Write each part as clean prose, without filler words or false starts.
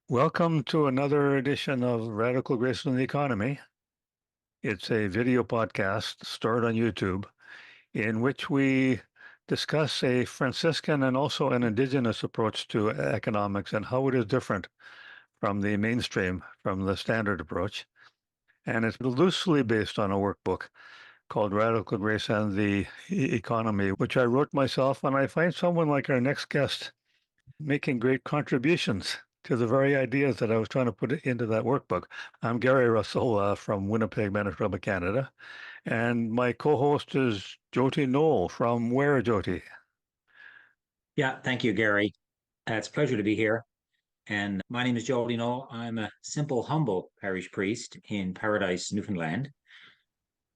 Welcome to another edition of Radical Grace in the Economy. It's a video podcast stored on YouTube in which we discuss a Franciscan and also an indigenous approach to economics and how it is different from the mainstream, from the standard approach. And it's loosely based on a workbook called Radical Grace and the Economy, which I wrote myself. And I find someone like our next guest making great contributions to the very ideas that I was trying to put into that workbook. I'm Gary Russell from Winnipeg, Manitoba, Canada, and my co-host is Jyoti Knoll from where, Jyoti? Yeah, thank you, Gary. It's a pleasure to be here. And my name is Joel Dino. I'm a simple, humble parish priest in Paradise, Newfoundland.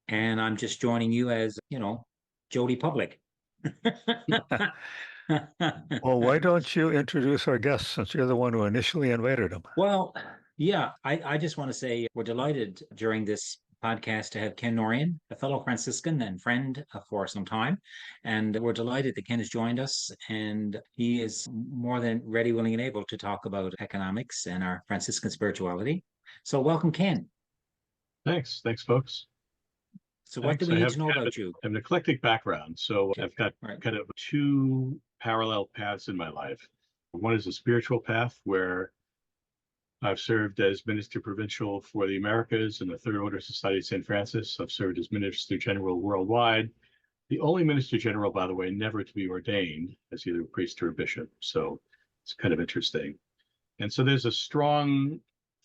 And I'm just joining you as, Jody Public. Well, why don't you introduce our guests since you're the one who initially invited them? Well, yeah, I just want to say we're delighted during this podcast to have Ken Norian, a fellow Franciscan and friend for some time. And we're delighted that Ken has joined us. And he is more than ready, willing, and able to talk about economics and our Franciscan spirituality. So, welcome, Ken. Thanks, folks. So, what do Thanks. we I need have, to know have, about you? an eclectic background, so I've got Right. kind of two parallel paths in my life. One is a spiritual path where I've served as Minister Provincial for the Americas in the Third Order Society of St. Francis. I've served as Minister General worldwide. The only Minister General, by the way, never to be ordained as either a priest or a bishop. So it's kind of interesting. And so there's a strong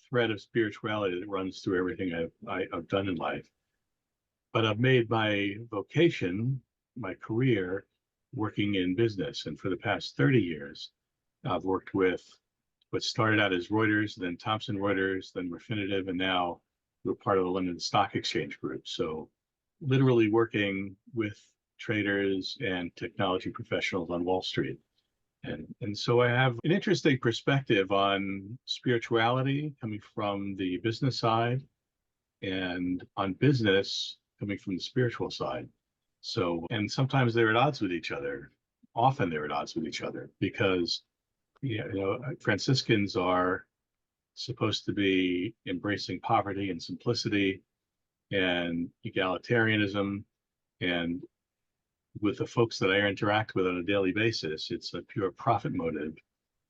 thread of spirituality that runs through everything I've done in life. But I've made my vocation, my career, working in business. And for the past 30 years, I've worked with what started out as Reuters, then Thomson Reuters, then Refinitiv, and now we're part of the London Stock Exchange Group. So literally working with traders and technology professionals on Wall Street. And so I have an interesting perspective on spirituality coming from the business side and on business coming from the spiritual side. So, and sometimes they're at odds with each other. Often they're at odds with each other because, Franciscans are supposed to be embracing poverty and simplicity and egalitarianism. And with the folks that I interact with on a daily basis, it's a pure profit motive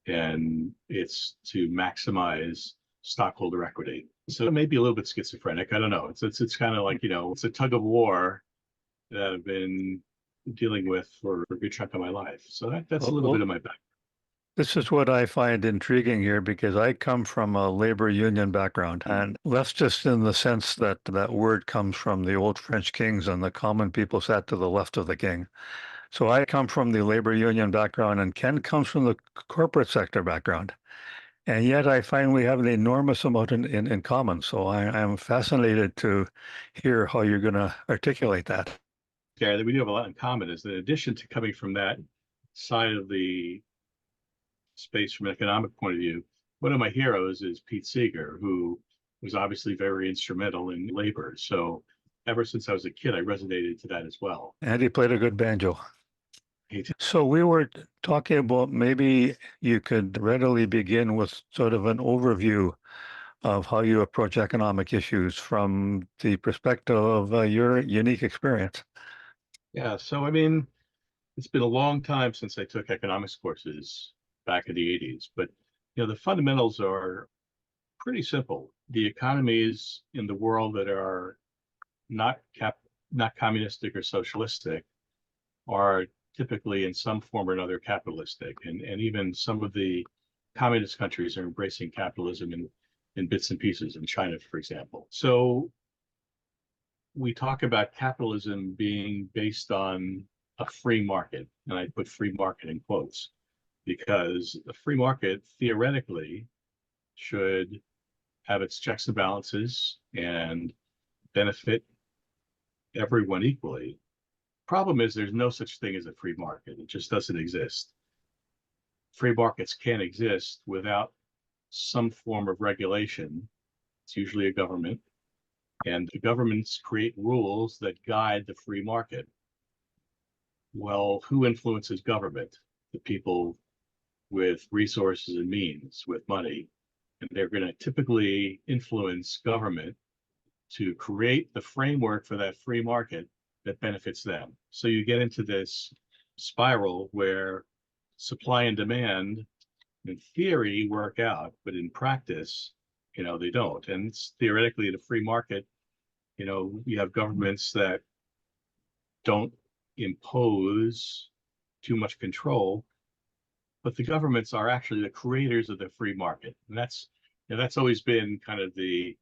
and it's to maximize stockholder equity. So it may be a little bit schizophrenic. I don't know. It's kind of like, it's a tug of war that I've been dealing with for a good chunk of my life. So that's a little bit Well, of my background. this is what I find intriguing here because I come from a labor union background, and less just in the sense that that word comes from the old French kings and the common people sat to the left of the king. So I come from the labor union background, and Ken comes from the corporate sector background. And yet I find we have an enormous amount in common. So I'm fascinated to hear how you're going to articulate that. Gary, that we do have a lot in common is that in addition to coming from that side of the space from an economic point of view, one of my heroes is Pete Seeger, who was obviously very instrumental in labor. So ever since I was a kid, I resonated to that as well. And he played a good banjo. So we were talking about maybe you could readily begin with sort of an overview of how you approach economic issues from the perspective of your unique experience. Yeah, so I mean, it's been a long time since I took economics courses back in the 80s, but the fundamentals are pretty simple. The economies in the world that are not not communistic or socialistic are typically in some form or another capitalistic. And even some of the communist countries are embracing capitalism in bits and pieces, in China, for example. So we talk about capitalism being based on a free market, and I put free market in quotes, because the free market theoretically should have its checks and balances and benefit everyone equally. Problem is there's no such thing as a free market. It just doesn't exist. Free markets can't exist without some form of regulation. It's usually a government, and the governments create rules that guide the free market. Well, who influences government? The people with resources and means, with money. And they're going to typically influence government to create the framework for that free market that benefits them. So you get into this spiral where supply and demand, in theory, work out, but in practice, they don't. And it's theoretically the free market, you have governments that don't impose too much control, but the governments are actually the creators of the free market. And that's always been kind of an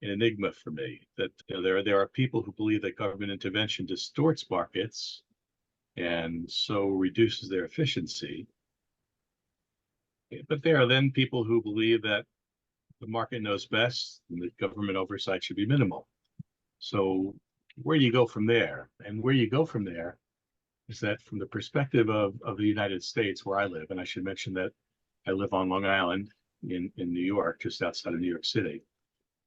enigma for me, that there are people who believe that government intervention distorts markets and so reduces their efficiency. But there are then people who believe that the market knows best and that government oversight should be minimal. So where do you go from there? And where you go from there is that from the perspective of the United States, where I live, and I should mention that I live on Long Island in New York, just outside of New York City.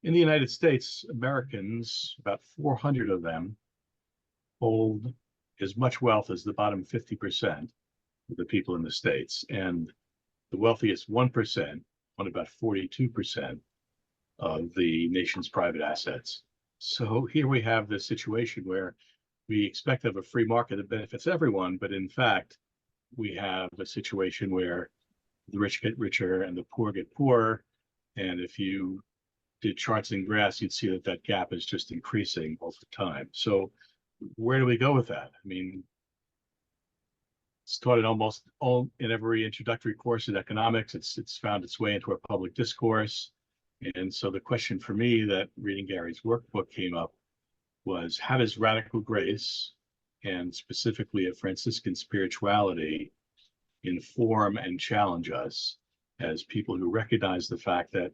In the United States, Americans, about 400 of them, hold as much wealth as the bottom 50% of the people in the States. And the wealthiest 1% own about 42% of the nation's private assets. So here we have this situation where we expect to have a free market that benefits everyone, but in fact, we have a situation where the rich get richer and the poor get poorer. And if you did charts and graphs, you'd see that that gap is just increasing all the time. So where do we go with that? I mean, it's taught in almost all in every introductory course in economics. It's found its way into our public discourse. And so the question for me that reading Gary's workbook came up was, how does radical grace and specifically a Franciscan spirituality inform and challenge us as people who recognize the fact that,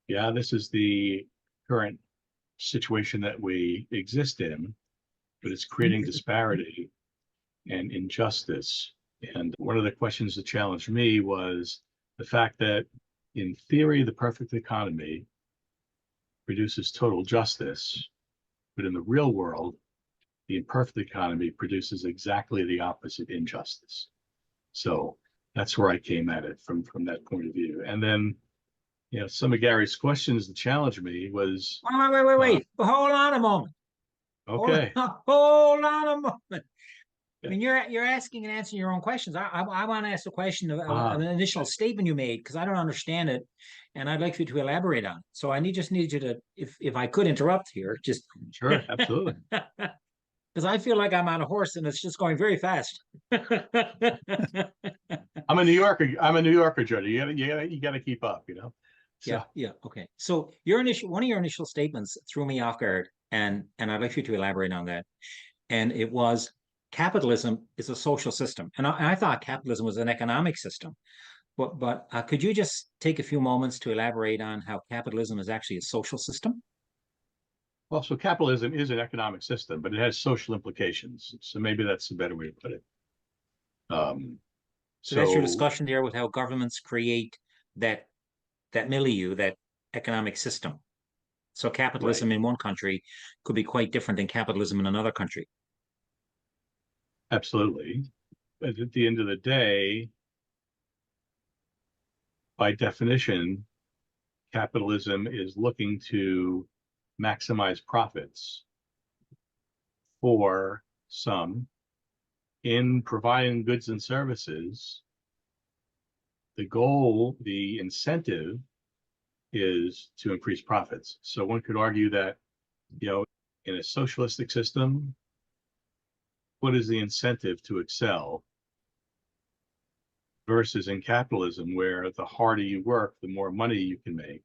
yeah, this is the current situation that we exist in, but it's creating disparity and injustice. And one of the questions that challenged me was the fact that, in theory, the perfect economy produces total justice, but in the real world, the imperfect economy produces exactly the opposite injustice. So that's where I came at it from that point of view. And then, some of Gary's questions that challenged me was, Wait. Hold on a moment. Okay. Hold on a moment. I Yeah. mean, you're asking and answering your own questions. I want to ask a question of an initial statement you made, because I don't understand it, and I'd like you to elaborate on it. So I just need you to, if I could interrupt here, just Sure, absolutely. because I feel like I'm on a horse and it's just going very fast. I'm a New Yorker, Jody. You gotta keep up, So, Yeah. Okay. So one of your initial statements threw me off guard, and I'd like you to elaborate on that. And it was, capitalism is a social system, and I thought capitalism was an economic system. But could you just take a few moments to elaborate on how capitalism is actually a social system? well, so capitalism is an economic system, but it has social implications. So maybe that's a better way to put it. So that's your So discussion there with how governments create that milieu, that economic system. So right, capitalism in one country could be quite different than capitalism in another country. absolutely. But at the end of the day, by definition, capitalism is looking to maximize profits for some in providing goods and services. The goal, the incentive is to increase profits. So one could argue that, in a socialistic system, what is the incentive to excel versus in capitalism, where the harder you work, the more money you can make.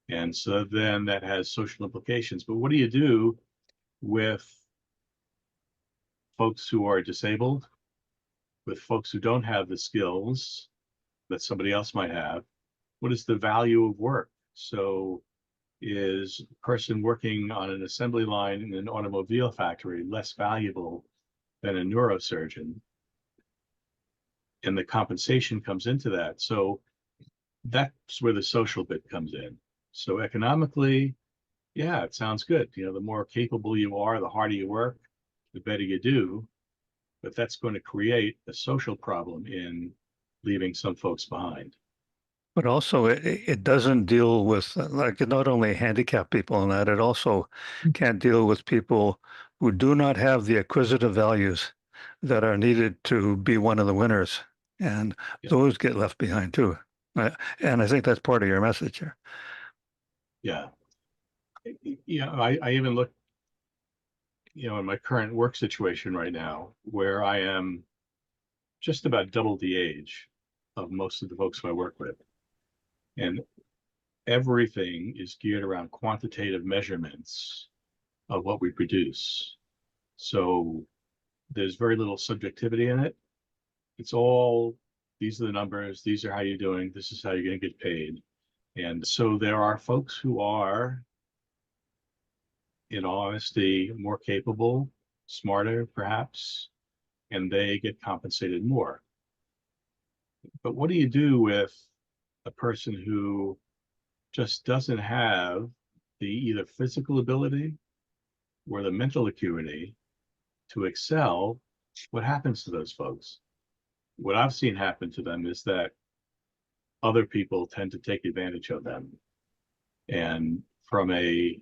And so then that has social implications. But what do you do with folks who are disabled, with folks who don't have the skills that somebody else might have? What is the value of work? So is a person working on an assembly line in an automobile factory less valuable than a neurosurgeon? And the compensation comes into that. So that's where the social bit comes in. So economically, yeah, it sounds good. The more capable you are, the harder you work, the better you do. But that's going to create a social problem in leaving some folks behind. But also, it doesn't deal with like not only handicapped people and that, it also can't deal with people who do not have the acquisitive values that are needed to be one of the winners. And Yeah. those get left behind too. And I think that's part of your message here. Yeah. I even look, in my current work situation right now, where I am just about double the age of most of the folks who I work with. And everything is geared around quantitative measurements of what we produce. So there's very little subjectivity in it. It's all, these are the numbers, these are how you're doing, this is how you're going to get paid. And so there are folks who are, in all honesty, more capable, smarter perhaps, and they get compensated more. But what do you do with a person who just doesn't have the either physical ability or the mental acuity to excel? What happens to those folks? What I've seen happen to them is that other people tend to take advantage of them. And from a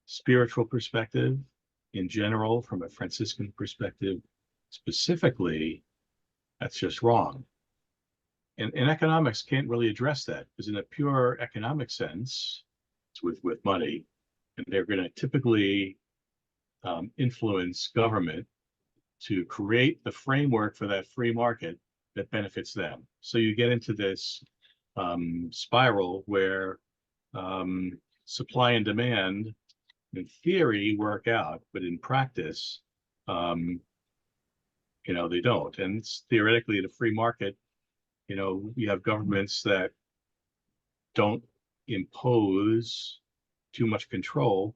spiritual perspective, in general, from a Franciscan perspective, specifically, that's just wrong. And economics can't really address that because in a pure economic sense, it's with money, and they're going to typically influence government to create the framework for that free market that benefits them. So you get into this spiral where supply and demand, in theory, work out, but in practice, they don't. And it's theoretically in a free market, you have governments that don't impose too much control,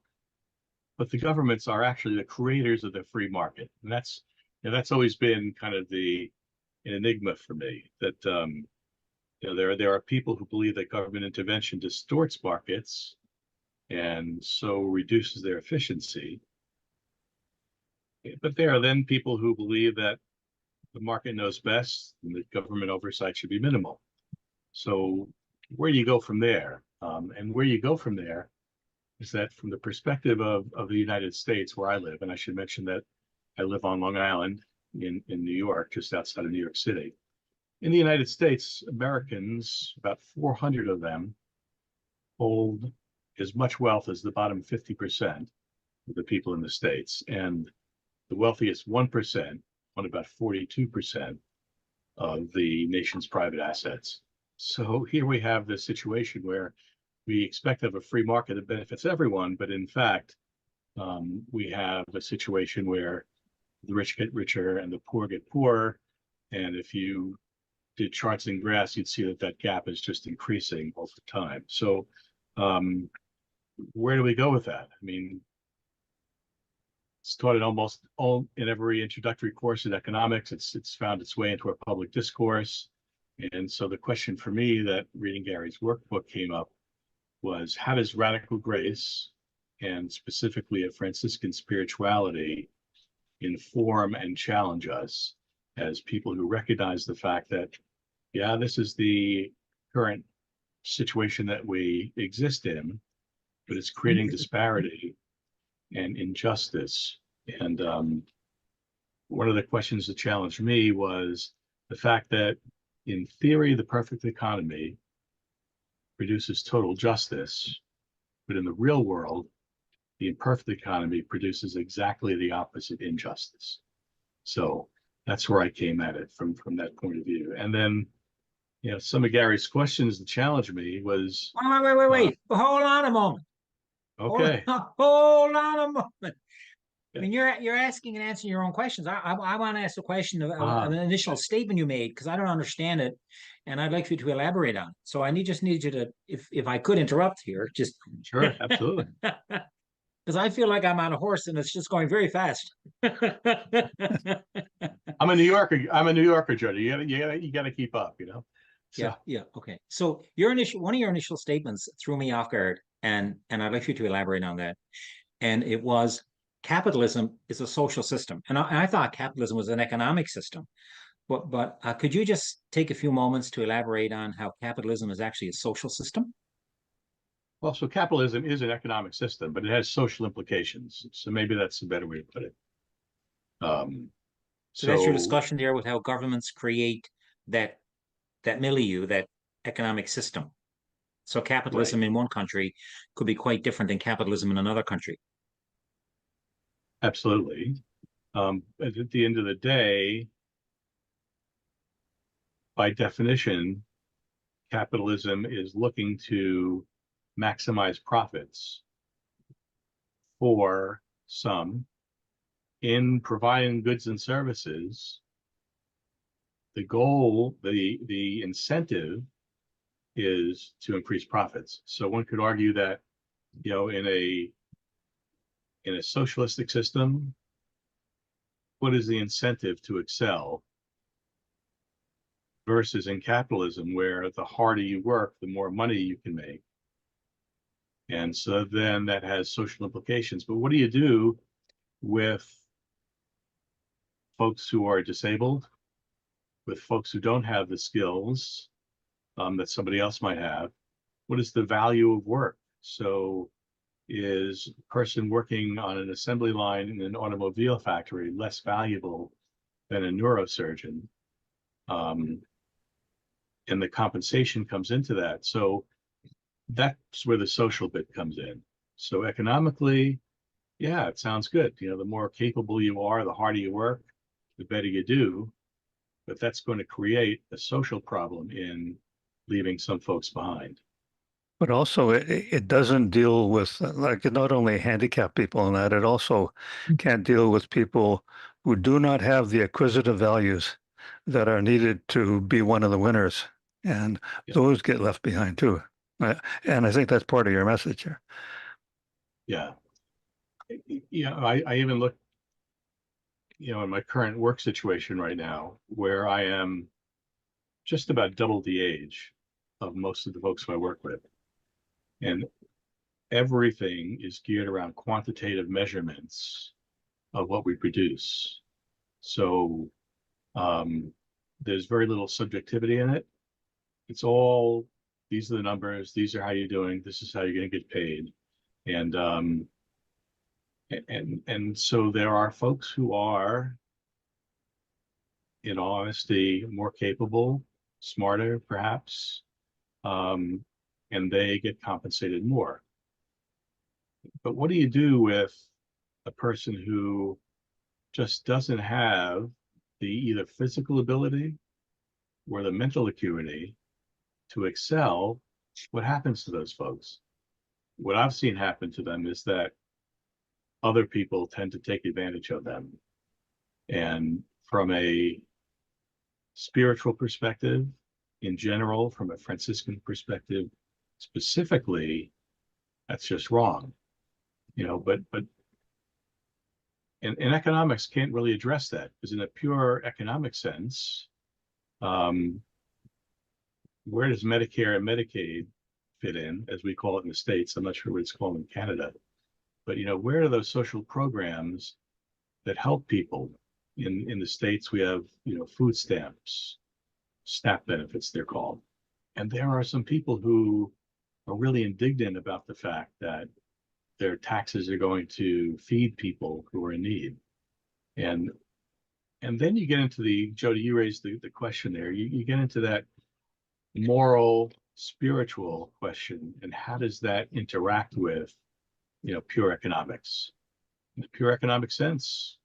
but the governments are actually the creators of the free market, and that's always been kind of an enigma for me. That there are people who believe that government intervention distorts markets and so reduces their efficiency, but there are then people who believe that the market knows best and that government oversight should be minimal. So where do you go from there? And where you go from there is that from the perspective of the United States, where I live, and I should mention that I live on Long Island in New York, just outside of New York City. In the United States, Americans, about 400 of them, hold as much wealth as the bottom 50% of the people in the States. And the wealthiest 1% own about 42% of the nation's private assets. So here we have this situation where we expect to have a free market that benefits everyone, but in fact, we have a situation where the rich get richer and the poor get poorer. And if you did charts and graphs, you'd see that gap is just increasing over time. So where do we go with that? I mean, it's taught in almost all in every introductory course in economics. It's found its way into our public discourse. And so the question for me that reading Gary's workbook came up was, how does radical grace and specifically a Franciscan spirituality inform and challenge us as people who recognize the fact that, yeah, this is the current situation that we exist in, but it's creating disparity and injustice. And one of the questions that challenged me was the fact that, in theory, the perfect economy produces total justice, but in the real world, the imperfect economy produces exactly the opposite injustice. So that's where I came at it from that point of view. And then, some of Gary's questions that challenged me was, wait. Hold on a moment. Okay. Hold on a moment. I mean, you're asking and answering your own questions. I want to ask a question of an initial statement you made because I don't understand it, and I'd like you to elaborate on it. So I just need you to, if I could interrupt here, just sure, absolutely. Because I feel like I'm on a horse and it's just going very fast. I'm a New Yorker, Jody. You gotta keep up, So. Yeah. Okay. So one of your initial statements threw me off guard, and I'd like you to elaborate on that. And it was, capitalism is a social system, and I thought capitalism was an economic system. But could you just take a few moments to elaborate on how capitalism is actually a social system? Well, so capitalism is an economic system, but it has social implications. So maybe that's a better way to put it. Um, So that's your so discussion there with how governments create that that milieu, that economic system. So right, capitalism in one country could be quite different than capitalism in another country. absolutely. But at the end of the day, by definition, capitalism is looking to maximize profits for some in providing goods and services. The goal, the incentive is to increase profits. So one could argue that, in a socialistic system, what is the incentive to excel versus in capitalism, where the harder you work, the more money you can make. And so then that has social implications. But what do you do with folks who are disabled, with folks who don't have the skills that somebody else might have? What is the value of work? So is a person working on an assembly line in an automobile factory less valuable than a neurosurgeon? Um, and the compensation comes into that. So that's where the social bit comes in. So economically, yeah, it sounds good. The more capable you are, the harder you work, the better you do. But that's going to create a social problem in leaving some folks behind. But also, it doesn't deal with like not only handicapped people and that, it also can't deal with people who do not have the acquisitive values that are needed to be one of the winners. And Yeah, those get left behind too. And I think that's part of your message here. yeah, yeah. I even look, in my current work situation right now, where I am just about double the age of most of the folks I work with, and everything is geared around quantitative measurements of what we produce. So um, there's very little subjectivity in it. It's all, these are the numbers, these are how you're doing, this is how you're going to get paid. And so there are folks who are, in all honesty, more capable, smarter perhaps, um, and they get compensated more. But what do you do with a person who just doesn't have the either physical ability or the mental acuity to excel? What happens to those folks? What I've seen happen to them is that other people tend to take advantage of them. And from a spiritual perspective, in general, from a Franciscan perspective, specifically, that's just wrong. But and economics can't really address that, because in a pure economic sense, um, where does Medicare and Medicaid fit in, as we call it in the States? I'm not sure what it's called in Canada, but where are those social programs that help people? In the States, we have food stamps, SNAP benefits they're called, and there are some people who are really indignant about the fact that their taxes are going to feed people who are in need. And then you get into Jody, you raised the question there. You get into that moral, spiritual question, and how does that interact with pure economics? In the pure economic sense,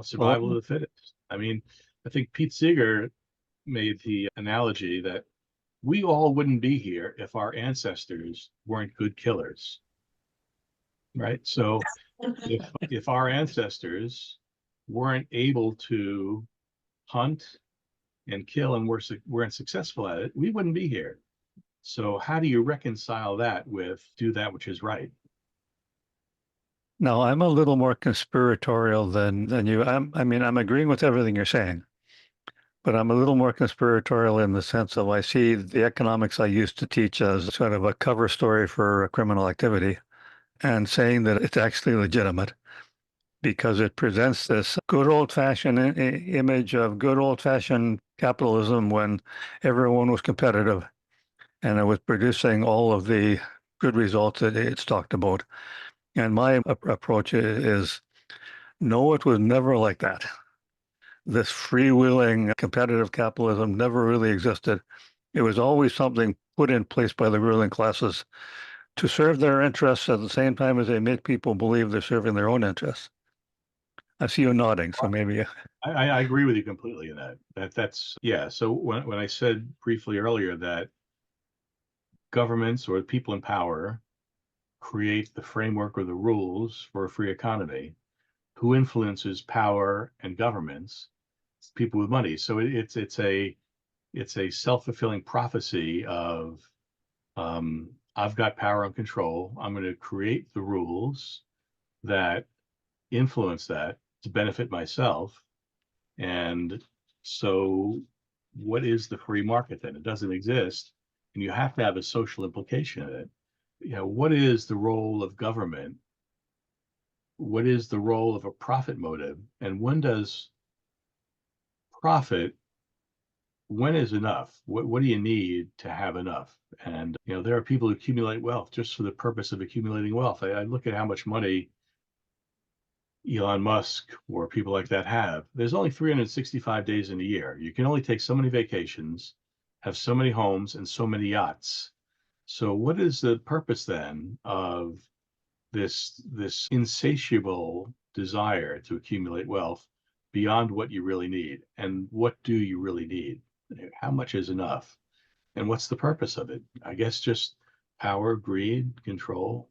survival of Well, the fittest. I mean, I think Pete Seeger made the analogy that we all wouldn't be here if our ancestors weren't good killers, right? So if our ancestors weren't able to hunt and kill and weren't successful at it, we wouldn't be here. So how do you reconcile that with do that which is right? now I'm a little more conspiratorial than you. I'm agreeing with everything you're saying, but I'm a little more conspiratorial in the sense of I see the economics I used to teach as sort of a cover story for a criminal activity and saying that it's actually legitimate. because it presents this good old-fashioned image of good old-fashioned capitalism when everyone was competitive and it was producing all of the good results that it's talked about. And my approach is no, it was never like that. This freewheeling competitive capitalism never really existed. It was always something put in place by the ruling classes to serve their interests at the same time as they make people believe they're serving their own interests. I see you nodding, so maybe. I agree with you completely in that's yeah. So when I said briefly earlier that governments or people in power create the framework or the rules for a free economy, who influences power and governments? It's people with money. So it's a self-fulfilling prophecy of I've got power and control. I'm going to create the rules that influence that to benefit myself. And so, what is the free market then? It doesn't exist, and you have to have a social implication in it. What is the role of government? What is the role of a profit motive? And when does profit, when is enough? What do you need to have enough? And there are people who accumulate wealth just for the purpose of accumulating wealth. I look at how much money Elon Musk or people like that have. There's only 365 days in a year. You can only take so many vacations, have so many homes, and so many yachts. So what is the purpose then of this insatiable desire to accumulate wealth beyond what you really need? And what do you really need? How much is enough? And what's the purpose of it? I guess just power, greed, control.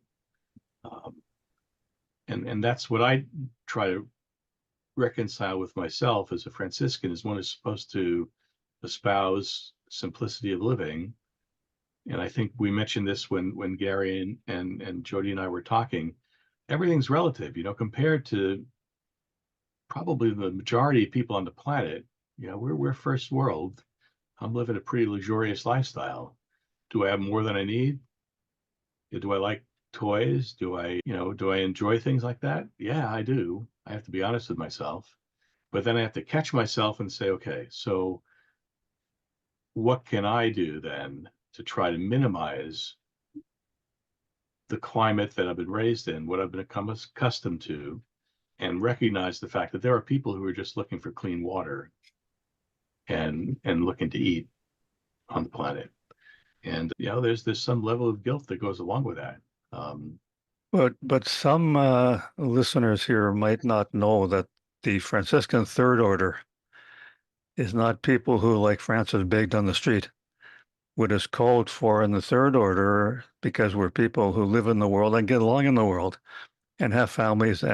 And that's what I try to reconcile with myself as a Franciscan, is one is supposed to espouse simplicity of living. And I think we mentioned this when Gary and Jody and I were talking. Everything's relative, compared to probably the majority of people on the planet. We're first world. I'm living a pretty luxurious lifestyle. Do I have more than I need? Do I like toys? Do I enjoy things like that? Yeah, I do. I have to be honest with myself. But then I have to catch myself and say, okay, so what can I do then to try to minimize the climate that I've been raised in, what I've been accustomed to, and recognize the fact that there are people who are just looking for clean water and looking to eat on the planet. And there's some level of guilt that goes along with that. But some listeners here might not know that the Franciscan Third Order is not people who, like Francis, begged on the street. What is called for in the Third Order, because we're people who live in the world and get along in the world and have families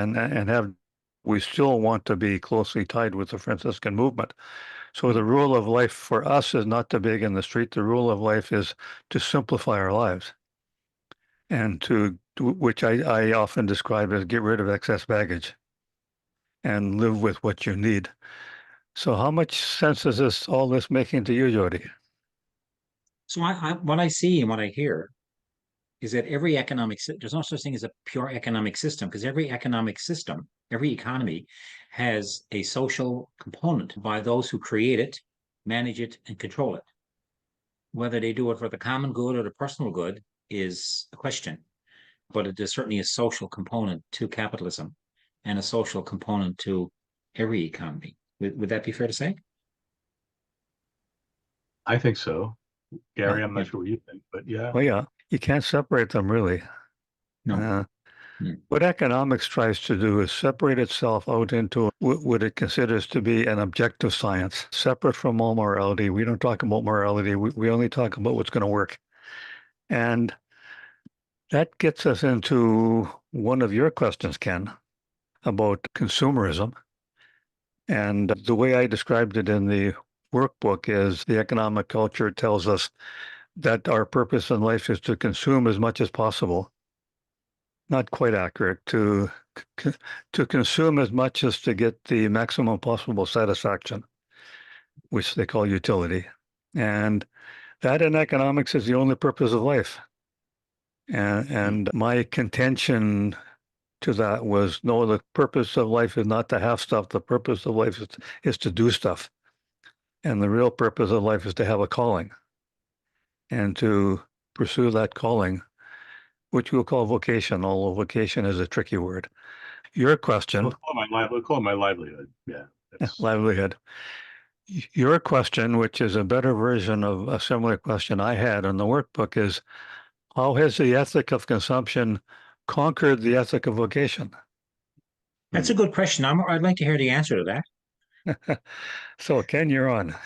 we still want to be closely tied with the Franciscan movement. So the rule of life for us is not to beg in the street. The rule of life is to simplify our lives and which I often describe as get rid of excess baggage and live with what you need. So how much sense is all this making to you, Jody? So what I see and what I hear is that there's no such thing as a pure economic system, because every economic system, every economy has a social component by those who create it, manage it, and control it. Whether they do it for the common good or the personal good is a question, but it is certainly a social component to capitalism and a social component to every economy. Would that be fair to say? I think so. Yeah. Gary, I'm not sure what you think, but yeah. Well, yeah, you can't separate them really. No. What economics tries to do is separate itself out into what it considers to be an objective science, separate from all morality. We don't talk about morality. We only talk about what's going to work. And that gets us into one of your questions, Ken, about consumerism. And the way I described it in the workbook is the economic culture tells us that our purpose in life is to consume as much as possible. Not quite accurate. To consume as much as to get the maximum possible satisfaction, which they call utility. And that in economics is the only purpose of life. And my contention to that was, no, the purpose of life is not to have stuff. The purpose of life is to do stuff. And the real purpose of life is to have a calling and to pursue that calling, which we'll call vocation, although vocation is a tricky word. Your question, We'll call it my livelihood. Yeah, that's livelihood. Your question, which is a better version of a similar question I had in the workbook, is how has the ethic of consumption conquered the ethic of vocation? That's a good question. I'd like to hear the answer to that. So, Ken, you're on.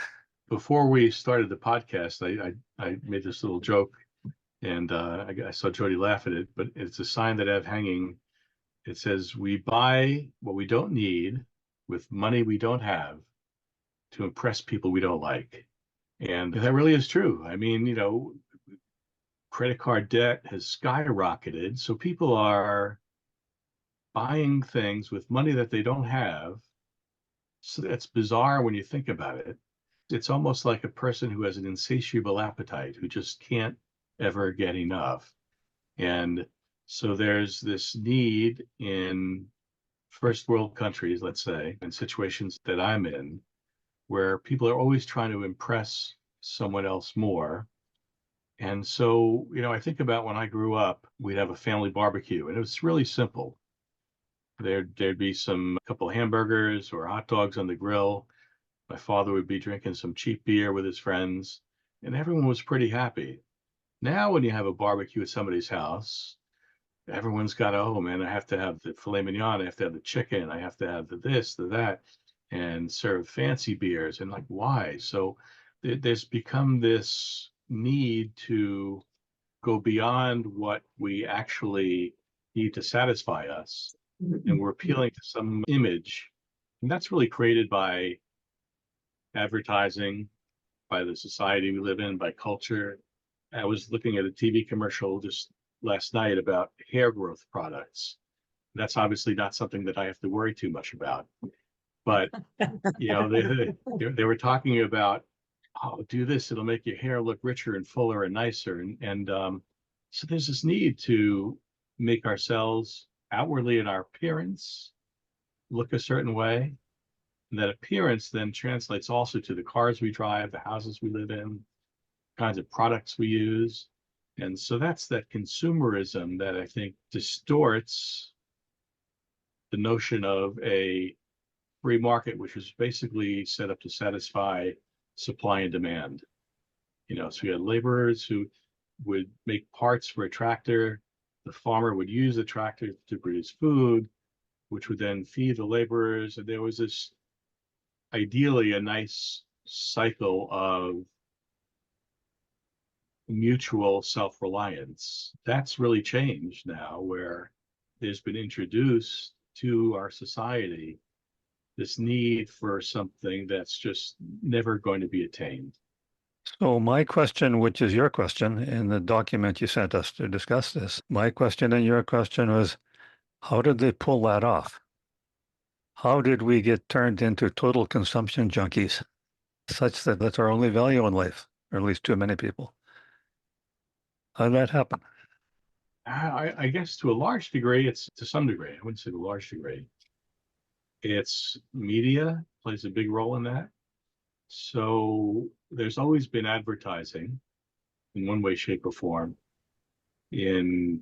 before we started the podcast. I made this little joke, and I saw Jody laugh at it, but it's a sign that I have hanging. It says, "We buy what we don't need with money we don't have to impress people we don't like." And that really is true. I mean, credit card debt has skyrocketed. So people are buying things with money that they don't have. So that's bizarre when you think about it. It's almost like a person who has an insatiable appetite, who just can't ever get enough. And so there's this need in first world countries, let's say, and situations that I'm in, where people are always trying to impress someone else more. And so, I think about when I grew up, we'd have a family barbecue, and it was really simple. There'd be a couple hamburgers or hot dogs on the grill. My father would be drinking some cheap beer with his friends, and everyone was pretty happy. Now, when you have a barbecue at somebody's house, everyone's got, oh man, I have to have the filet mignon, I have to have the chicken, I have to have the this, the that, and serve fancy beers. And like, why? So there's become this need to go beyond what we actually need to satisfy us. And we're appealing to some image. And that's really created by advertising, by the society we live in, by culture. I was looking at a TV commercial just last night about hair growth products. That's obviously not something that I have to worry too much about. But they were talking about, oh, do this, it'll make your hair look richer and fuller and nicer. And so there's this need to make ourselves outwardly in our appearance look a certain way. And that appearance then translates also to the cars we drive, the houses we live in, kinds of products we use. And so that's that consumerism that I think distorts the notion of a free market, which was basically set up to satisfy supply and demand. So you had laborers who would make parts for a tractor. The farmer would use the tractor to produce food, which would then feed the laborers. And there was this ideally a nice cycle of mutual self-reliance. That's really changed now, where there's been introduced to our society this need for something that's just never going to be attained. So my question, which is your question in the document you sent us to discuss this, my question and your question was, how did they pull that off? How did we get turned into total consumption junkies, such that that's our only value in life, or at least too many people? How did that happen? I guess to a large degree, it's to some degree, I wouldn't say to a large degree. It's media plays a big role in that. So there's always been advertising in one way, shape, or form. In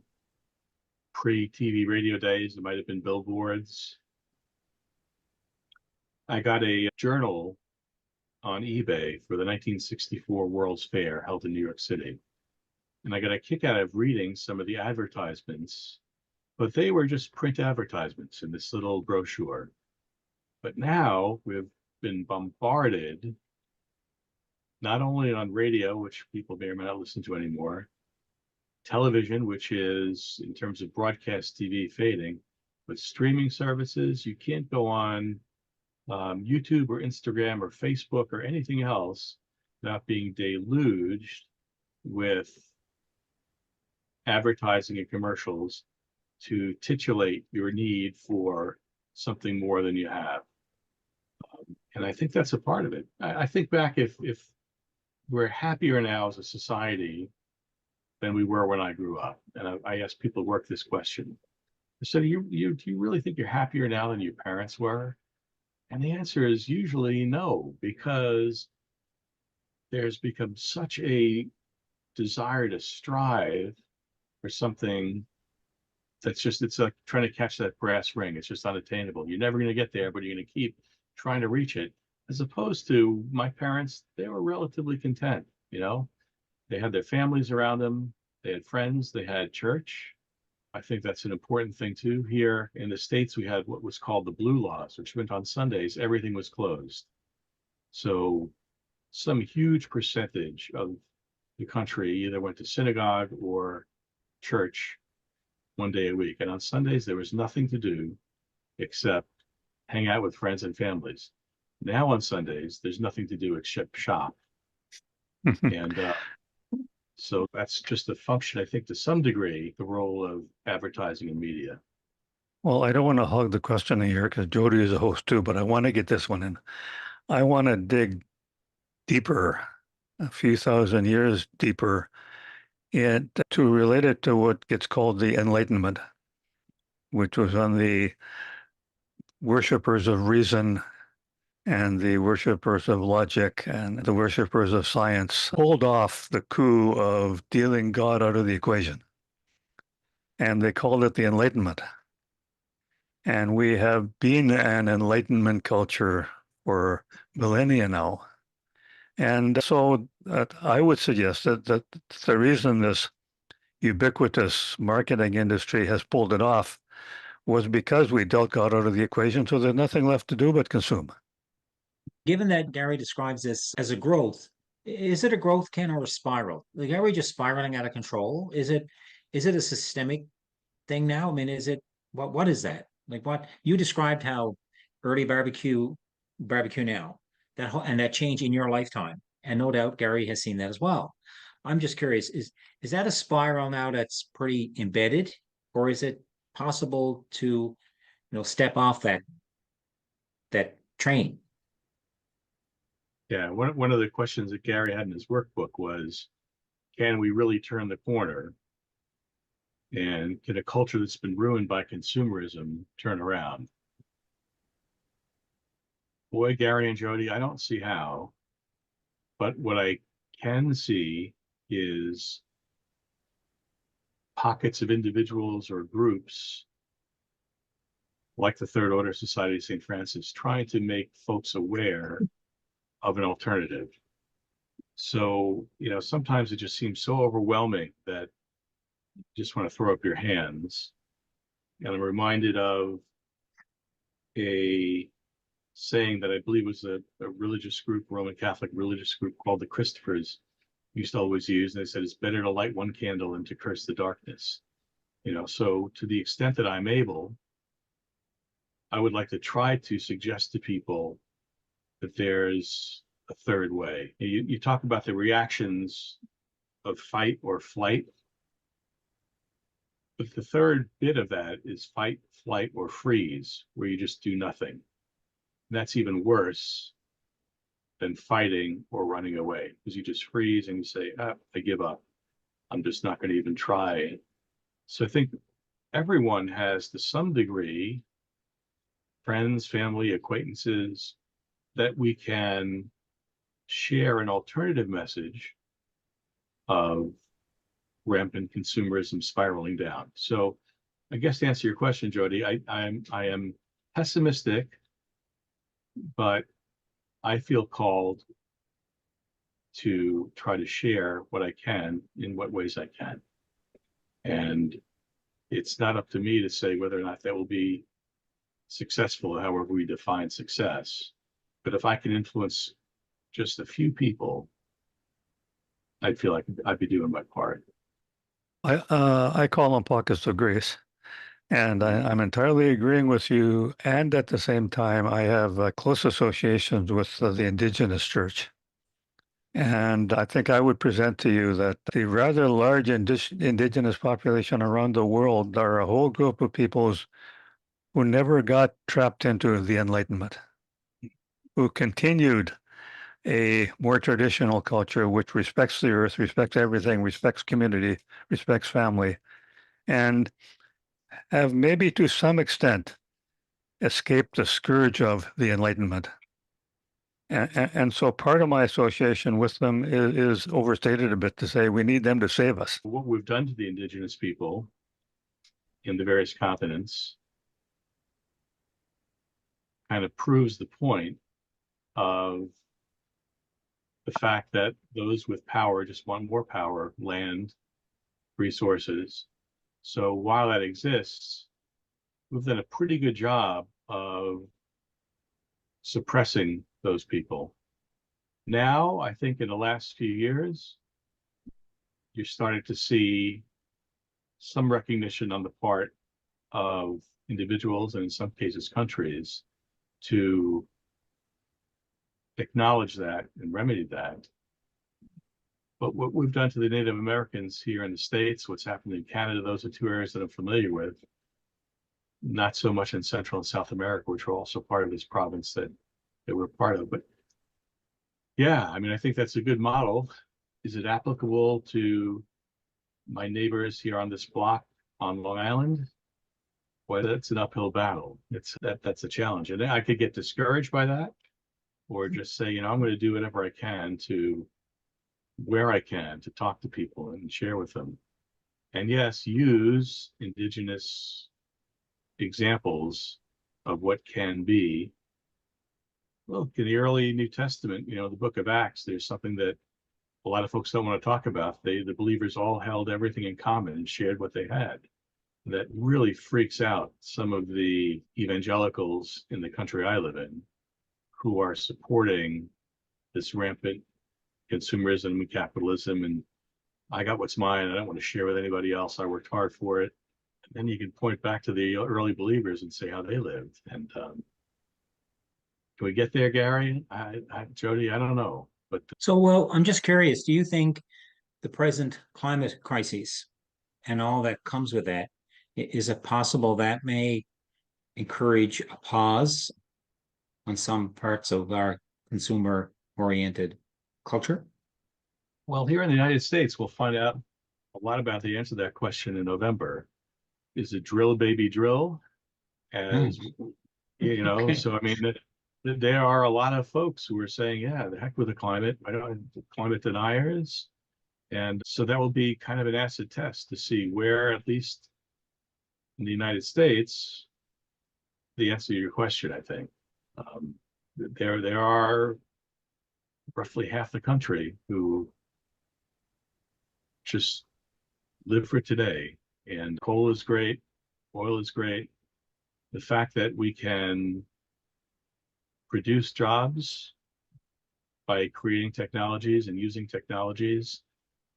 pre-TV radio days, it might have been billboards. I got a journal on eBay for the 1964 World's Fair held in New York City. And I got a kick out of reading some of the advertisements, but they were just print advertisements in this little brochure. But now we've been bombarded, not only on radio, which people may or may not listen to anymore, television, which is, in terms of broadcast TV, fading, but streaming services. You can't go on YouTube or Instagram or Facebook or anything else without being deluged with advertising and commercials to titillate your need for something more than you have. And I think that's a part of it. I think back, if we're happier now as a society than we were when I grew up, and I ask people to work this question, So do you really think you're happier now than your parents were? And the answer is usually no, because there's become such a desire to strive for something that's just, it's like trying to catch that brass ring. It's just unattainable. You're never going to get there, but you're going to keep trying to reach it. As opposed to my parents, they were relatively content, you know? They had their families around them, they had friends, they had church. I think that's an important thing too. Here in the States, we had what was called the blue laws, which meant on Sundays, everything was closed. So some huge percentage of the country either went to synagogue or church 1 day a week. And on Sundays, there was nothing to do except hang out with friends and families. Now on Sundays, there's nothing to do except shop. And so that's just a function, I think, to some degree, the role of advertising and media. Well, I don't want to hog the question here because Jody is a host too, but I want to get this one in. I want to dig deeper, a few thousand years deeper, and to relate it to what gets called the Enlightenment, which was on the worshippers of reason and the worshippers of logic and the worshippers of science pulled off the coup of dealing God out of the equation. And they called it the Enlightenment. And we have been an Enlightenment culture for millennia now. And so I would suggest that the reason this ubiquitous marketing industry has pulled it off was because we dealt God out of the equation, so there's nothing left to do but consume. Given that Gary describes this as a growth, is it a growth, Ken, or a spiral? Like, are we just spiraling out of control? Is it a systemic thing now? I mean, is it what is that? Like, what you described, how early barbecue now, that whole, and that change in your lifetime, and no doubt Gary has seen that as well. I'm just curious, is that a spiral now that's pretty embedded, or is it possible to, step off that train? Yeah, one of the questions that Gary had in his workbook was, can we really turn the corner? And can a culture that's been ruined by consumerism turn around? Boy, Gary and Jody, I don't see how. But what I can see is pockets of individuals or groups like the Third Order Society of St. Francis trying to make folks aware of an alternative. So, sometimes it just seems so overwhelming that you just want to throw up your hands. And I'm reminded of a saying that I believe was a religious group, Roman Catholic religious group called the Christophers used to always use. And they said, it's better to light one candle than to curse the darkness. So to the extent that I'm able, I would like to try to suggest to people that there's a third way. You talk about the reactions of fight or flight, but the third bit of that is fight, flight, or freeze, where you just do nothing. And that's even worse than fighting or running away, because you just freeze and you say, I give up. I'm just not going to even try. So I think everyone has, to some degree, friends, family, acquaintances, that we can share an alternative message of rampant consumerism spiraling down. So I guess to answer your question, Jody, I am pessimistic, but I feel called to try to share what I can in what ways I can. And it's not up to me to say whether or not that will be successful, however we define success. But if I can influence just a few people, I'd feel like I'd be doing my part. I call them pockets of grace. And I'm entirely agreeing with you. And at the same time, I have close associations with the indigenous church. And I think I would present to you that the rather large indigenous population around the world are a whole group of peoples who never got trapped into the Enlightenment, who continued a more traditional culture which respects the earth, respects everything, respects community, respects family. And have maybe to some extent escaped the scourge of the Enlightenment. And so part of my association with them is overstated a bit to say we need them to save us. What we've done to the indigenous people in the various continents kind of proves the point of the fact that those with power just want more power, land, resources. So while that exists, we've done a pretty good job of suppressing those people. Now, I think in the last few years, you're starting to see some recognition on the part of individuals and in some cases countries to acknowledge that and remedy that. But what we've done to the Native Americans here in the States, what's happened in Canada, those are two areas that I'm familiar with. Not so much in Central and South America, which are also part of this province that we're part of. But yeah, I mean, I think that's a good model. Is it applicable to my neighbors here on this block on Long Island? Well, that's an uphill battle. That's a challenge. And I could get discouraged by that, or just say, you know, I'm going to do whatever I can to where I can to talk to people and share with them. And yes, use indigenous examples of what can be. Well, in the early New Testament, you know, the book of Acts, there's something that a lot of folks don't want to talk about. The believers all held everything in common and shared what they had. That really freaks out some of the evangelicals in the country I live in who are supporting this rampant consumerism and capitalism. And I got what's mine. I don't want to share with anybody else. I worked hard for it. And then you can point back to the early believers and say how they lived. And can we get there, Gary? Jody, I don't know. But So, well, I'm just curious, do you think the present climate crisis and all that comes with that, is it possible that may encourage a pause on some parts of our consumer-oriented culture? well, here in the United States, we'll find out a lot about the answer to that question in November. Is it drill, baby, drill? As you know, Okay. so I mean, there are a lot of folks who are saying, yeah, the heck with the climate. I don't climate deniers. And so that will be kind of an acid test to see where, at least in the United States, the answer to your question, I think. There are roughly half the country who just live for today. And coal is great, oil is great. The fact that we can produce jobs by creating technologies and using technologies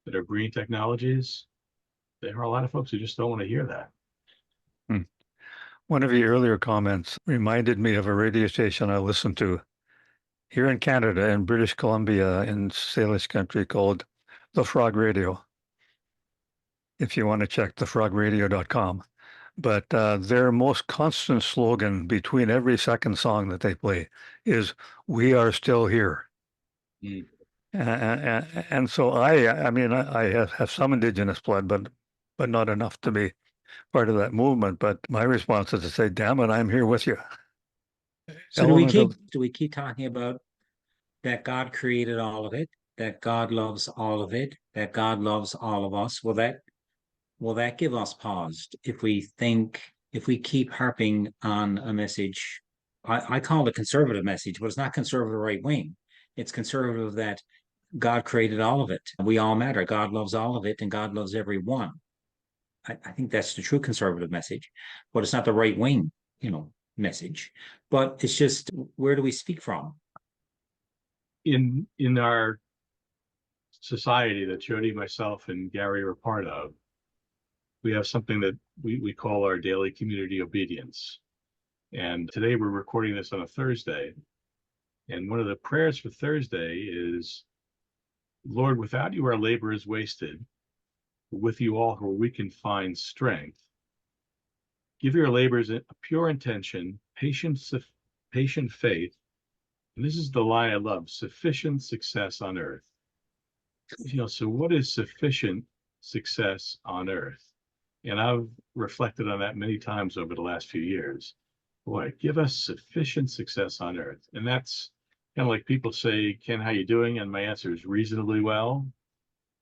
that are green technologies, there are a lot of folks who just don't want to hear that. One of your earlier comments reminded me of a radio station I listened to here in Canada, in British Columbia, in Salish country, called The Frog Radio. If you want to check thefrogradio.com. But their most constant slogan between every second song that they play is "We are still here." Mm. And so I mean, I have some indigenous blood, but not enough to be part of that movement. But my response is to say, "Damn it, I'm here with you." So Element of do we keep talking about that God created all of it, that God loves all of it, that God loves all of us? Will that give us pause if we keep harping on a message? I call it a conservative message, but it's not conservative right wing. It's conservative that God created all of it. We all matter. God loves all of it, and God loves everyone. I think that's the true conservative message, but it's not the right wing, message. But it's just, where do we speak from? In our society that Jody, myself, and Gary are part of, we have something that we call our daily community obedience. And today we're recording this on a Thursday. And one of the prayers for Thursday is, Lord, without you our labor is wasted. With you all where we can find strength. Give your labors a pure intention, patient faith. And this is the line I love: sufficient success on earth. So what is sufficient success on earth? And I've reflected on that many times over the last few years. Boy, give us sufficient success on earth. And that's kind of like people say, Ken, how you doing? And my answer is reasonably well,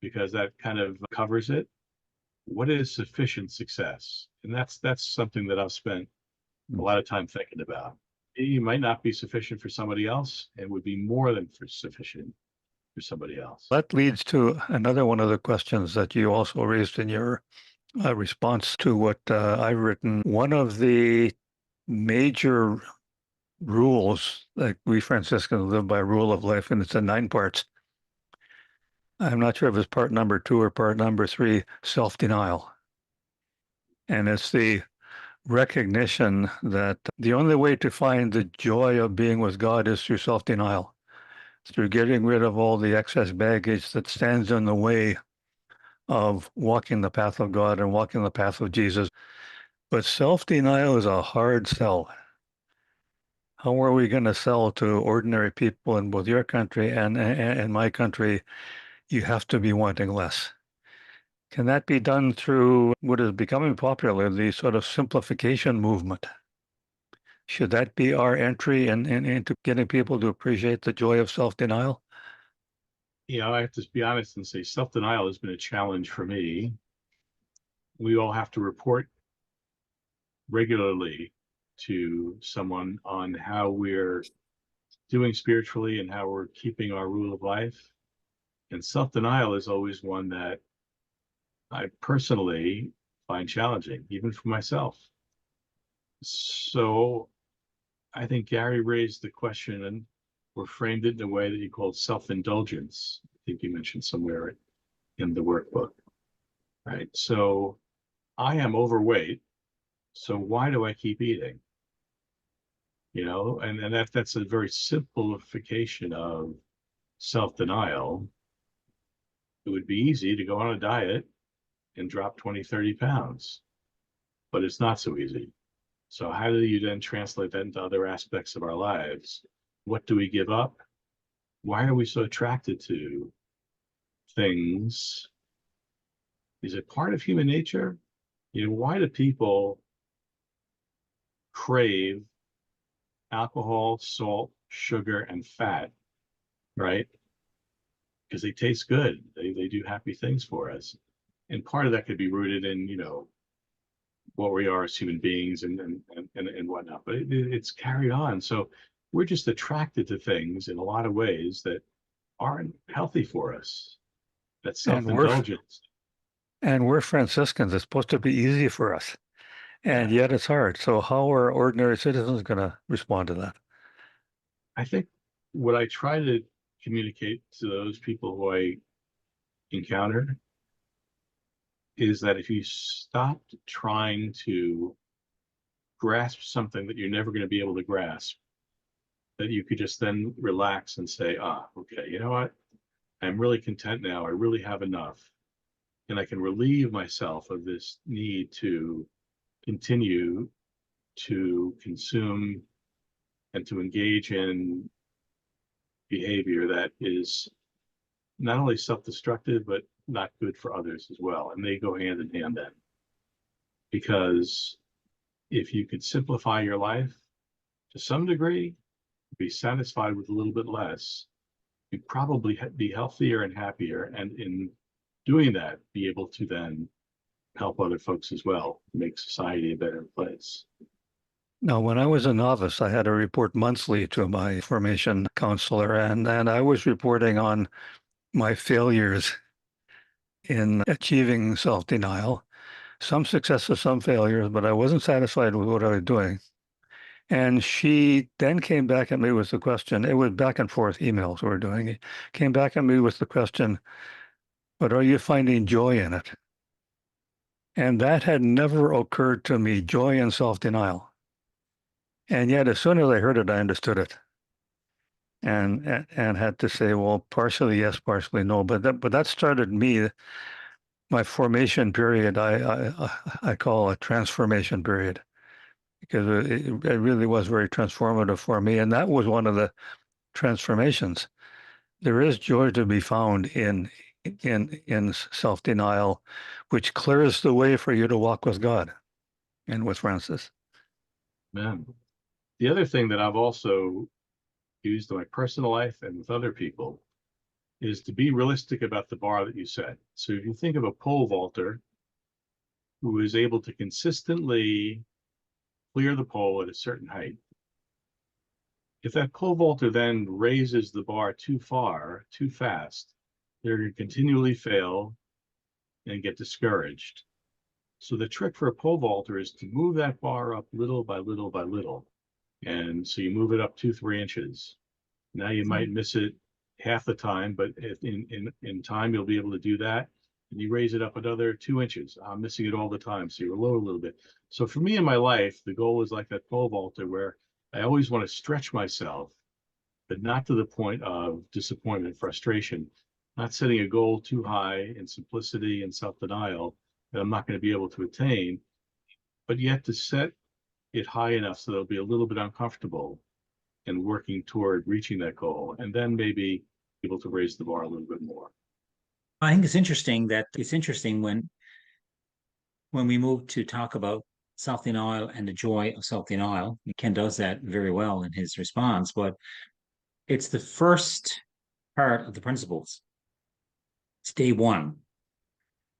because that kind of covers it. What is sufficient success? And that's something that I've spent a lot of time thinking about. It might not be sufficient for somebody else, and would be more than sufficient for somebody else. That leads to another one of the questions that you also raised in your response to what I've written. One of the major rules that we Franciscans live by, rule of life, and it's in 9 parts. I'm not sure if it's part number 2 or part number 3, self-denial. And it's the recognition that the only way to find the joy of being with God is through self-denial, through getting rid of all the excess baggage that stands in the way of walking the path of God and walking the path of Jesus. But self-denial is a hard sell. How are we going to sell to ordinary people in both your country and my country? You have to be wanting less. Can that be done through what is becoming popular, the sort of simplification movement? Should that be our entry into getting people to appreciate the joy of self-denial? I have to be honest and say self-denial has been a challenge for me. We all have to report regularly to someone on how we're doing spiritually and how we're keeping our rule of life. And self-denial is always one that I personally find challenging, even for myself. So I think Gary raised the question and or framed it in a way that you called self-indulgence. I think you mentioned somewhere in the workbook, right? So I am overweight, so why do I keep eating? And that's a very simplification of self-denial. It would be easy to go on a diet and drop 20, 30 pounds, but it's not so easy. So how do you then translate that into other aspects of our lives? What do we give up? Why are we so attracted to things? Is it part of human nature? Why do people crave alcohol, salt, sugar, and fat, right? Because they taste good. They do happy things for us. And part of that could be rooted in, what we are as human beings and whatnot. But it's carried on. So we're just attracted to things in a lot of ways that aren't healthy for us. That's self-indulgence. And we're Franciscans. It's supposed to be easy for us. And yet it's hard. So how are ordinary citizens going to respond to that? I think what I try to communicate to those people who I encounter is that if you stopped trying to grasp something that you're never going to be able to grasp, that you could just then relax and say, okay, you know what? I'm really content now. I really have enough. And I can relieve myself of this need to continue to consume and to engage in behavior that is not only self-destructive, but not good for others as well. And they go hand in hand then. Because if you could simplify your life to some degree, be satisfied with a little bit less, you'd probably be healthier and happier. And in doing that, be able to then help other folks as well, make society a better place. Now, when I was a novice, I had to report monthly to my formation counselor, and I was reporting on my failures in achieving self-denial, some successes, some failures, but I wasn't satisfied with what I was doing. And she then came back at me with the question, it was back and forth emails we were doing, came back at me with the question, but are you finding joy in it? And that had never occurred to me, joy in self-denial. And yet, as soon as I heard it, I understood it. And had to say, well, partially yes, partially no. But that started me, my formation period. I call a transformation period, because it really was very transformative for me. And that was one of the transformations. There is joy to be found in in self-denial, which clears the way for you to walk with God and with Francis. Man. The other thing that I've also used in my personal life and with other people is to be realistic about the bar that you set. So if you think of a pole vaulter who is able to consistently clear the pole at a certain height, if that pole vaulter then raises the bar too far, too fast, they're going to continually fail and get discouraged. So the trick for a pole vaulter is to move that bar up little by little by little. And so you move it up 2-3 inches. Now you might miss it half the time, but in time you'll be able to do that. And you raise it up another 2 inches. I'm missing it all the time, so you lower a little bit. So for me in my life, the goal is like that pole vaulter where I always want to stretch myself, but not to the point of disappointment, frustration, not setting a goal too high in simplicity and self-denial that I'm not going to be able to attain, but yet to set it high enough so that it'll be a little bit uncomfortable and working toward reaching that goal, and then maybe able to raise the bar a little bit more. I think it's interesting when we move to talk about self-denial and the joy of self-denial. Ken does that very well in his response, but it's the first part of the principles. It's day one.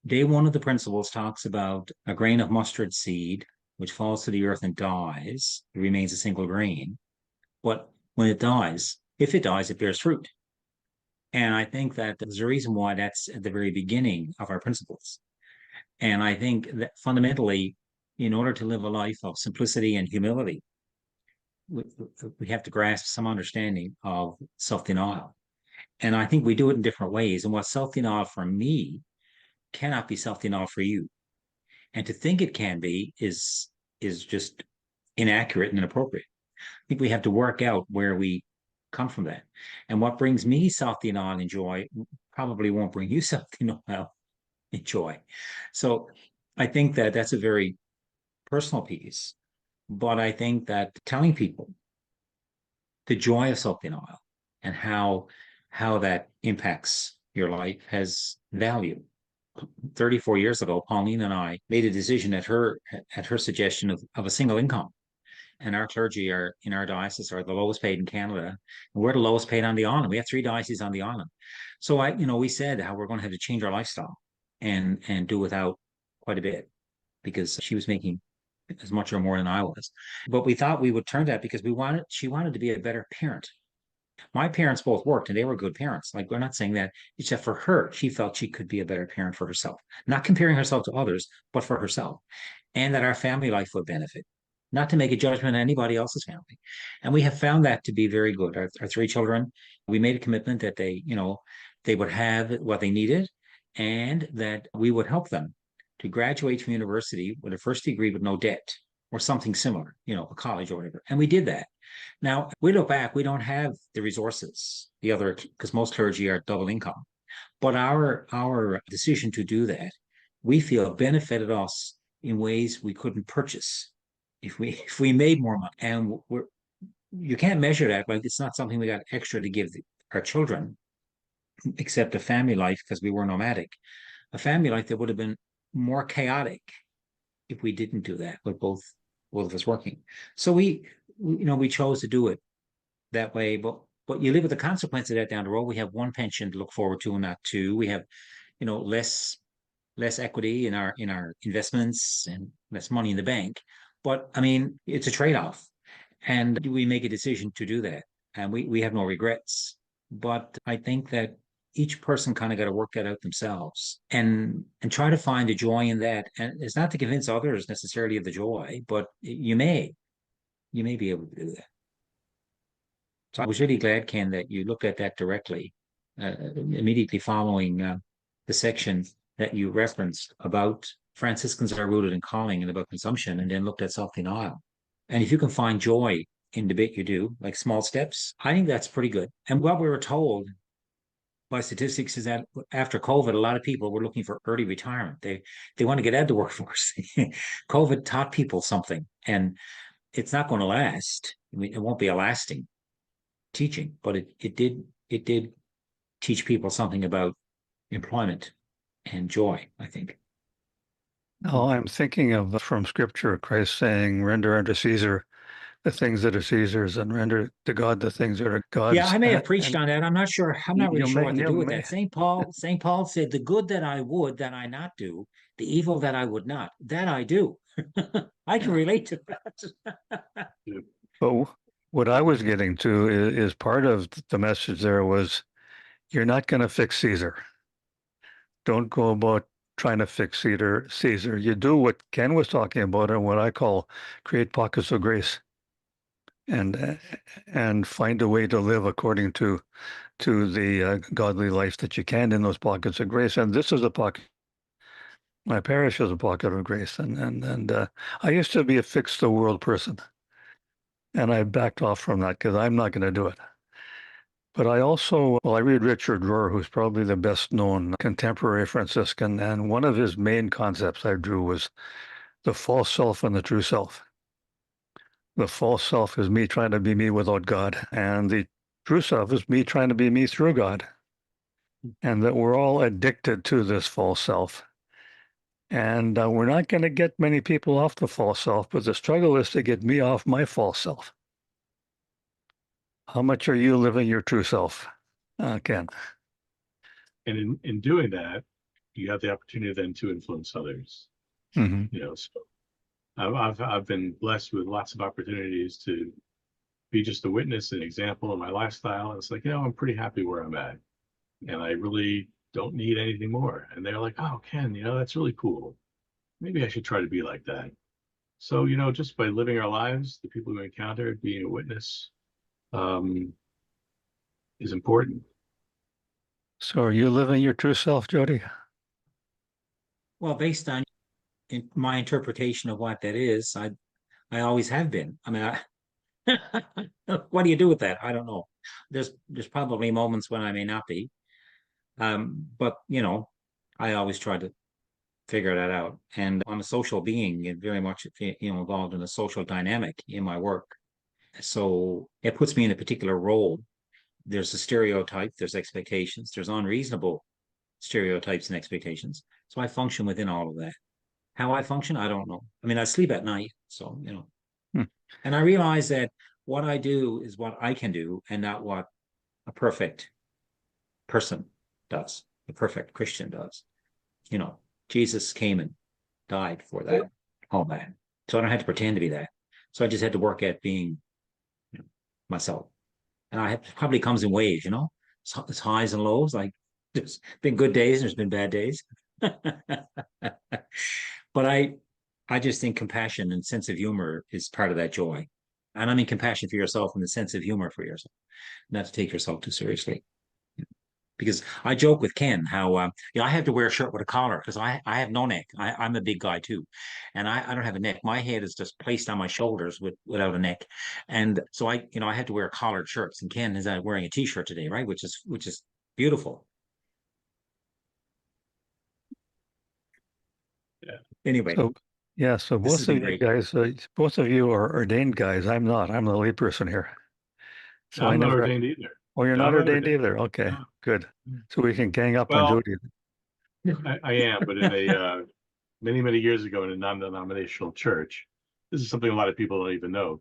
Day one of the principles talks about a grain of mustard seed, which falls to the earth and dies. It remains a single grain. But when it dies, if it dies, it bears fruit. And I think that there's a reason why that's at the very beginning of our principles. And I think that fundamentally, in order to live a life of simplicity and humility, we have to grasp some understanding of self-denial. And I think we do it in different ways. And what self-denial for me cannot be self-denial for you. And to think it can be is just inaccurate and inappropriate. I think we have to work out where we come from that. And what brings me self-denial and joy probably won't bring you self-denial and joy. So I think that that's a very personal piece. But I think that telling people the joy of self-denial and how that impacts your life has value. 34 years ago, Pauline and I made a decision at her suggestion of a single income. And our clergy are in our diocese are the lowest paid in Canada. And we're the lowest paid on the island. We have 3 dioceses on the island. So we said how we're going to have to change our lifestyle and do without quite a bit because she was making as much or more than I was. But we thought we would turn that because she wanted to be a better parent. My parents both worked and they were good parents. Like, we're not saying that, except for her, she felt she could be a better parent for herself, not comparing herself to others, but for herself, and that our family life would benefit, not to make a judgment on anybody else's family. And we have found that to be very good. Our 3 children, we made a commitment that they would have what they needed and that we would help them to graduate from university with a first degree with no debt or something similar, a college or whatever. And we did that. Now, we look back, we don't have the resources, because most clergy are double income. But our decision to do that, we feel benefited us in ways we couldn't purchase if we made more money. And you can't measure that. Like, it's not something we got extra to give our children, except a family life because we were nomadic. A family life that would have been more chaotic if we didn't do that with both of us working. So we chose to do it that way, but you live with the consequence of that down the road. We have 1 pension to look forward to and not 2. We have, less equity in our investments and less money in the bank. But I mean, it's a trade-off. And we make a decision to do that. And we have no regrets. But I think that each person kind of got to work that out themselves and try to find a joy in that. And it's not to convince others necessarily of the joy, but you may be able to do that. So I was really glad, Ken, that you looked at that directly, immediately following the section that you referenced about Franciscans are rooted in calling and about consumption, and then looked at self-denial. And if you can find joy in the bit you do, like small steps, I think that's pretty good. And what we were told by statistics is that after COVID, a lot of people were looking for early retirement. They want to get out of the workforce. COVID taught people something, and it's not going to last. I mean, it won't be a lasting teaching, but it did teach people something about employment and joy, I think. Oh, I'm thinking of from Scripture, Christ saying, "Render unto Caesar the things that are Caesar's, and render to God the things that are Yeah, God's." I may have preached And on that. I'm not sure. I'm not really you sure may, what to do with that. St. Paul said, "The good that I would that I not do, the evil that I would not, that I do." I can yeah. relate to that. Yeah. But what I was getting to is part of the message there was, you're not going to fix Caesar. Don't go about trying to fix Caesar. You do what Ken was talking about, and what I call create pockets of grace, and and find a way to live according to the godly life that you can in those pockets of grace. And this is a pocket. My parish is a pocket of grace, and I used to be a fix the world person, and I backed off from that because I'm not going to do it. But I also, well, I read Richard Rohr, who's probably the best known contemporary Franciscan, and one of his main concepts I drew was the false self and the true self. The false self is me trying to be me without God, and the true self is me trying to be me through God, and that we're all addicted to this false self. And we're not going to get many people off the false self, but the struggle is to get me off my false self. How much are you living your true self, Ken? And in doing that, you have the opportunity then to influence others. Mm-hmm. So I've been blessed with lots of opportunities to be just a witness and example in my lifestyle. And it's like, I'm pretty happy where I'm at, and I really don't need anything more. And they're like, "Oh, Ken, that's really cool. Maybe I should try to be like that." So, just by living our lives, the people we encounter, being a witness, um, is important. So are you living your true self, Jody? Well, based on my interpretation of what that is, I always have been. I mean, what do you do with that? I don't know. There's probably moments when I may not be, but I always try to figure that out. And I'm a social being and very much involved in a social dynamic in my work. So it puts me in a particular role. There's a stereotype, there's expectations, there's unreasonable stereotypes and expectations. So I function within all of that. How I function, I don't know. I mean, I sleep at night, so Hmm. and I realize that what I do is what I can do and not what a perfect person does, a perfect Christian does. You know, Jesus came and died for that, all that. So I don't have to pretend to be that. So I just had to work at being myself. And probably comes in waves, it's highs and lows. Like there's been good days and there's been bad days. But I just think compassion and sense of humor is part of that joy. And I mean compassion for yourself and the sense of humor for yourself, not to take yourself too seriously. Because I joke with Ken how I have to wear a shirt with a collar because I have no neck. I'm a big guy too, and I don't have a neck. My head is just placed on my shoulders without a neck, and so I had to wear collared shirts. And Ken is wearing a t-shirt today, right? Which is beautiful. Yeah. Anyway, So, yeah, so this has both of been you great. guys, both of you are ordained guys. I'm not. I'm the layperson here. So I I'm not never, ordained either. oh, you're No, I'm not not ordained ordained. either. Okay, No. good. So we can gang up on Well, Jody. I am, but in a many, many years ago in a non-denominational church. This is something a lot of people don't even know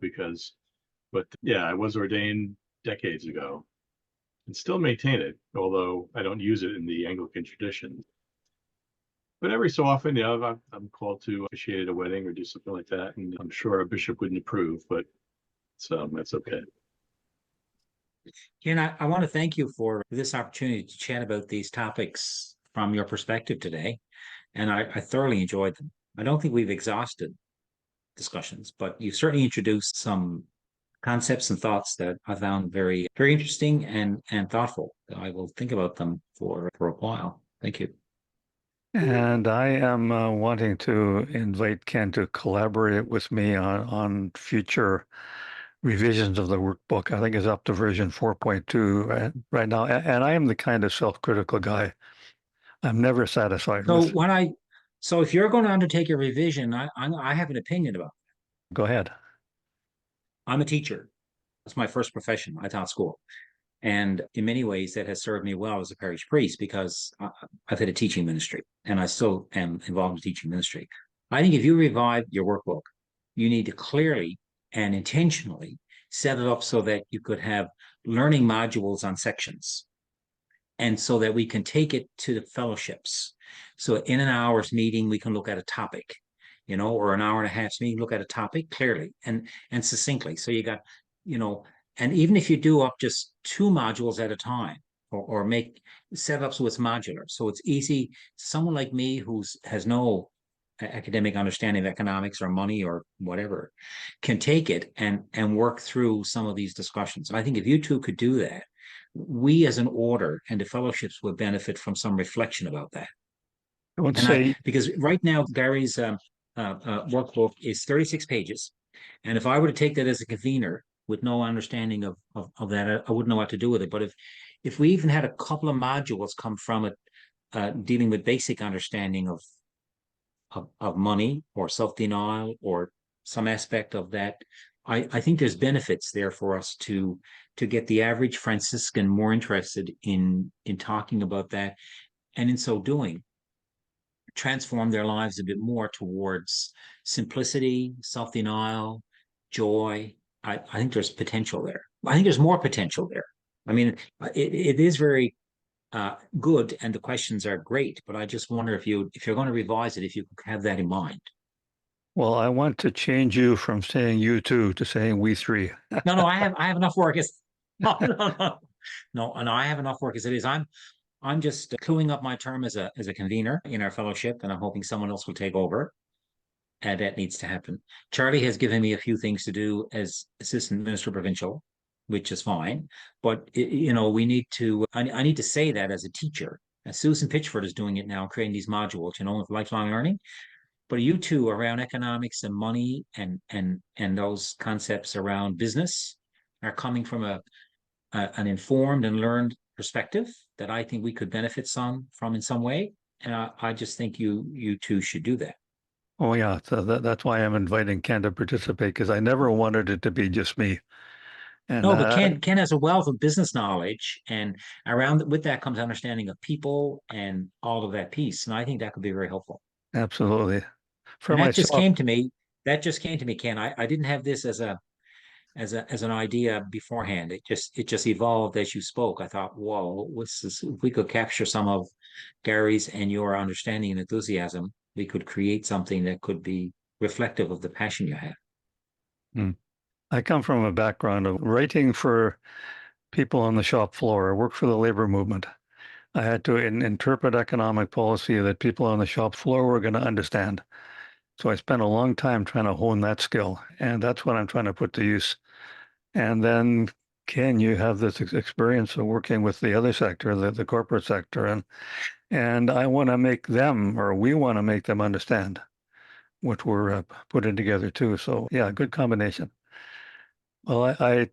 but yeah, I was ordained decades ago and still maintain it, although I don't use it in the Anglican tradition. But every so often, I'm called to officiate a wedding or do something like that, and I'm sure a bishop wouldn't approve, but that's okay. Ken, I want to thank you for this opportunity to chat about these topics from your perspective today, and I thoroughly enjoyed them. I don't think we've exhausted discussions, but you certainly introduced some concepts and thoughts that I found very, very interesting and thoughtful. I will think about them for a while. Thank you. And I am wanting to invite Ken to collaborate with me on future revisions of the workbook. I think it's up to version 4.2 right now. And I am the kind of self-critical guy. I'm never satisfied So with. when I, so if you're going to undertake a revision, I have an opinion about it. Go ahead. I'm a teacher. That's my first profession. I taught school. And in many ways, that has served me well as a parish priest because I've had a teaching ministry and I still am involved in teaching ministry. I think if you revive your workbook, you need to clearly and intentionally set it up so that you could have learning modules on sections and so that we can take it to the fellowships. So in an hour's meeting, we can look at a topic, or an hour and a half's meeting, look at a topic clearly and succinctly. So you got, and even if you do up just 2 modules at a time, or make set up so it's modular, so it's easy. Someone like me has no academic understanding of economics or money or whatever can take it and work through some of these discussions. I think if you two could do that, we as an order and the fellowships would benefit from some reflection about that. I would say, because right now Gary's workbook is 36 pages, and if I were to take that as a convener with no understanding of that, I wouldn't know what to do with it. But if we even had a couple of modules come from it, dealing with basic understanding of money or self-denial or some aspect of that, I think there's benefits there for us to get the average Franciscan more interested in talking about that, and in so doing, transform their lives a bit more towards simplicity, self-denial, joy. I think there's potential there. I think there's more potential there. I mean, it is very good, and the questions are great, but I just wonder if you're going to revise it, if you have that in mind. well, I want to change you from saying you two to saying we three. No, I have enough work as no, I have enough work as it is. I'm just cluing up my term as a convener in our fellowship, and I'm hoping someone else will take over. And that needs to happen. Charlie has given me a few things to do as assistant minister provincial, which is fine. But we need to. I need to say that as a teacher. And Susan Pitchford is doing it now, creating these modules, with lifelong learning. But you two around economics and money and those concepts around business are coming from an informed and learned perspective that I think we could benefit from in some way. And I just think you two should do that. Oh yeah, so that's why I'm inviting Ken to participate, because I never wanted it to be just me. And No, but Ken has a wealth of business knowledge, and with that comes understanding of people and all of that piece. And I think that could be very helpful. absolutely. For And that just myself, came to me. That just came to me, Ken. I didn't have this as an idea beforehand. It just evolved as you spoke. I thought, whoa, if we could capture some of Gary's and your understanding and enthusiasm, we could create something that could be reflective of the passion you have. I come from a background of writing for people on the shop floor. I worked for the labor movement. I had to interpret economic policy that people on the shop floor were going to understand. So I spent a long time trying to hone that skill, and that's what I'm trying to put to use. And then, Ken, you have this experience of working with the other sector, the corporate sector, and I want to make them, or we want to make them understand what we're putting together too. So yeah, good combination. Well, I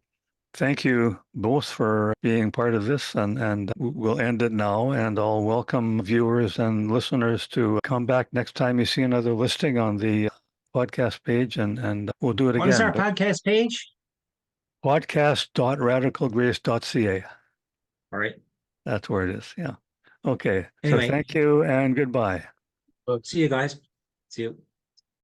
thank you both for being part of this, and we'll end it now. And I'll welcome viewers and listeners to come back next time you see another listing on the podcast page, and we'll do it again. What is our podcast page? Podcast.radicalgrace.ca. All right. That's where it is. Yeah. Okay. Anyway. So thank you and goodbye. See you guys. See you.